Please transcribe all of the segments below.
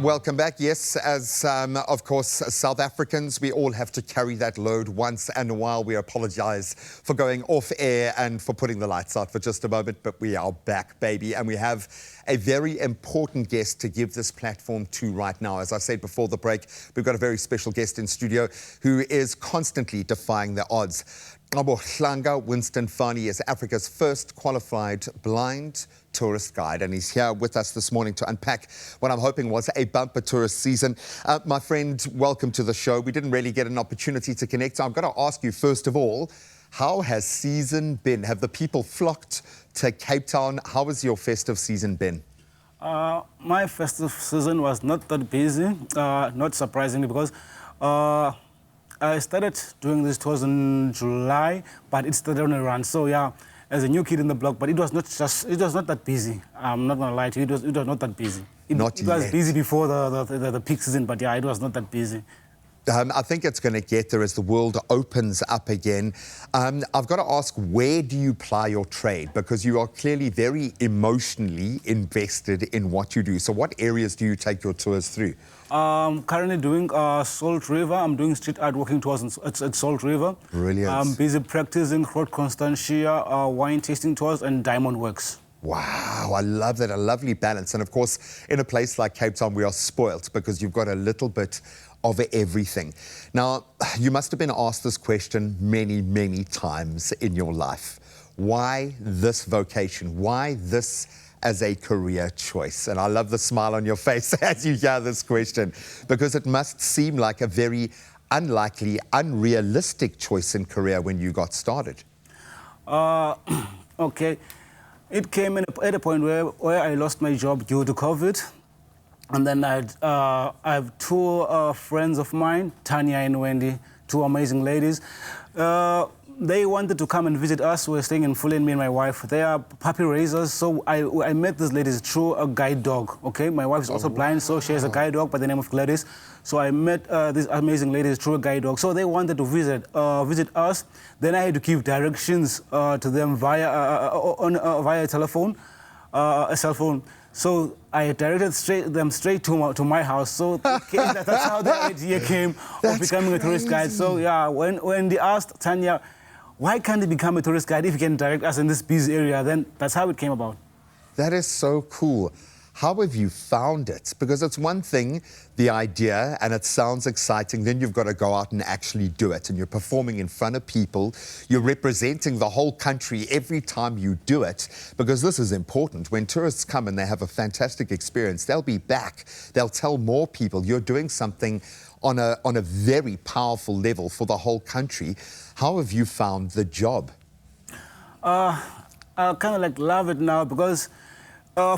Welcome back. Yes, as of course, South Africans, we all have to carry that load once in a while. We apologize for going off air and for putting the lights out for just a moment, but we are back, baby. And we have a very important guest to give this platform to right now. As I said before the break, we've got a very special guest in studio who is constantly defying the odds. Nqabohlanga Winston Fani is Africa's first qualified blind tourist guide, and he's here with us this morning to unpack what I'm hoping was a bumper tourist season. My friend, welcome to the show. We didn't really get an opportunity to connect, so I'm going to ask you first of all, how has season been? Have the people flocked to Cape Town? How has your festive season been? My festive season was not that busy, not surprisingly, because I started doing these tours in July, but it started on a run. So yeah, as a new kid in the block, but it was not that busy. I'm not gonna lie to you, it was not that busy. It was busy before the peak season, but yeah, it was not that busy. I think it's going to get there as the world opens up again. I've got to ask, where do you ply your trade? Because you are clearly very emotionally invested in what you do. So what areas do you take your tours through? Currently doing Salt River. I'm doing street art walking tours at Salt River. Brilliant. I'm busy practicing Road Constantia, wine tasting tours and diamond works. Wow, I love that, a lovely balance. And of course, in a place like Cape Town, we are spoilt because you've got a little bit of everything. Now, you must have been asked this question many, many times in your life. Why this vocation? Why this as a career choice? And I love the smile on your face as you hear this question, because it must seem like a very unlikely, unrealistic choice in career when you got started. Okay. It came in at a point where I lost my job due to COVID. And then I have two friends of mine, Tanya and Wendy, two amazing ladies. They wanted to come and visit us. We're staying in Fulham, me and my wife. They are puppy raisers, so I met these ladies through a guide dog, okay? My wife is also blind, so she has a guide dog by the name of Gladys. So I met these amazing ladies through a guide dog. So they wanted to visit us. Then I had to give directions to them via telephone, a cell phone. So I directed them straight to my house. So that's how the idea came of becoming a tourist guide. So yeah, when they asked Tanya, why can't you become a tourist guide if you can direct us in this busy area, then that's how it came about. That is so cool. How have you found it? Because it's one thing, the idea, and it sounds exciting, then you've got to go out and actually do it. And you're performing in front of people. You're representing the whole country every time you do it, because this is important. When tourists come and they have a fantastic experience, they'll be back. They'll tell more people. You're doing something on a very powerful level for the whole country. How have you found the job? I kind of love it now, because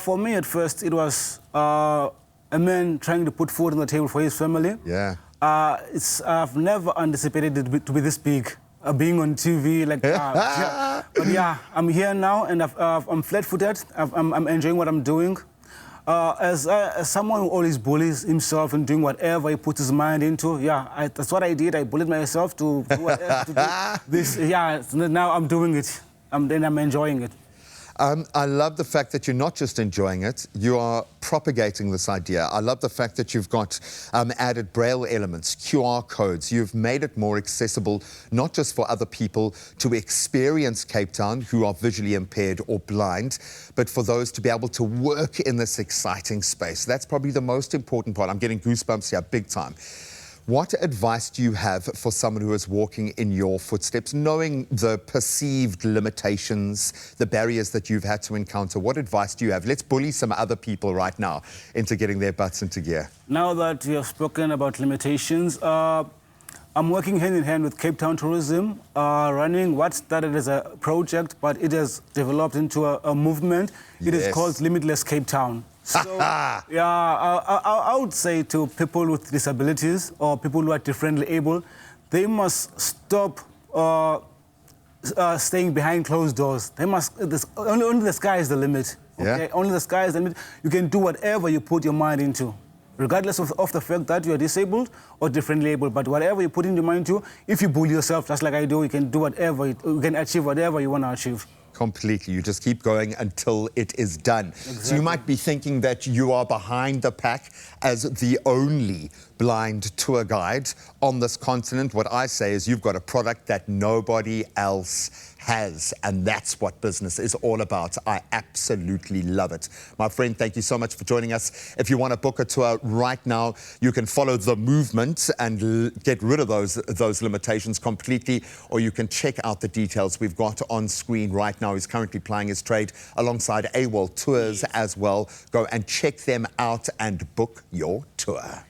for me, at first, it was a man trying to put food on the table for his family. Yeah. I've never anticipated it to be this big, being on TV. Yeah. But yeah, I'm here now, and I'm flat-footed. I'm enjoying what I'm doing. As someone who always bullies himself and doing whatever he puts his mind into, yeah, that's what I did. I bullied myself to do this. Yeah, now I'm doing it. I'm enjoying it. I love the fact that you're not just enjoying it, you are propagating this idea. I love the fact that you've got added Braille elements, QR codes. You've made it more accessible, not just for other people to experience Cape Town who are visually impaired or blind, but for those to be able to work in this exciting space. That's probably the most important part. I'm getting goosebumps here, big time. What advice do you have for someone who is walking in your footsteps, knowing the perceived limitations, the barriers that you've had to encounter? What advice do you have? Let's bully some other people right now into getting their butts into gear. Now that you have spoken about limitations, I'm working hand in hand with Cape Town Tourism, running what started as a project, but it has developed into a movement. It is called Limitless Cape Town. So, yeah, I would say to people with disabilities or people who are differently able, they must stop staying behind closed doors. They must, only the sky is the limit. Okay? Yeah. Only the sky is the limit. You can do whatever you put your mind into, regardless of the fact that you are disabled or differently able. But whatever you put in your mind to, if you bully yourself, just like I do, you can do whatever, you can achieve whatever you want to achieve. Completely. You just keep going until it is done. Exactly. So you might be thinking that you are behind the pack as the only blind tour guide on this continent. What I say is you've got a product that nobody else has, and that's what business is all about. I absolutely love it. My friend, thank you so much for joining us. If you want to book a tour right now, you can follow the movement and get rid of those limitations completely, or you can check out the details we've got on screen right now. He's currently plying his trade alongside AWOL Tours as well. Go and check them out and book your tour.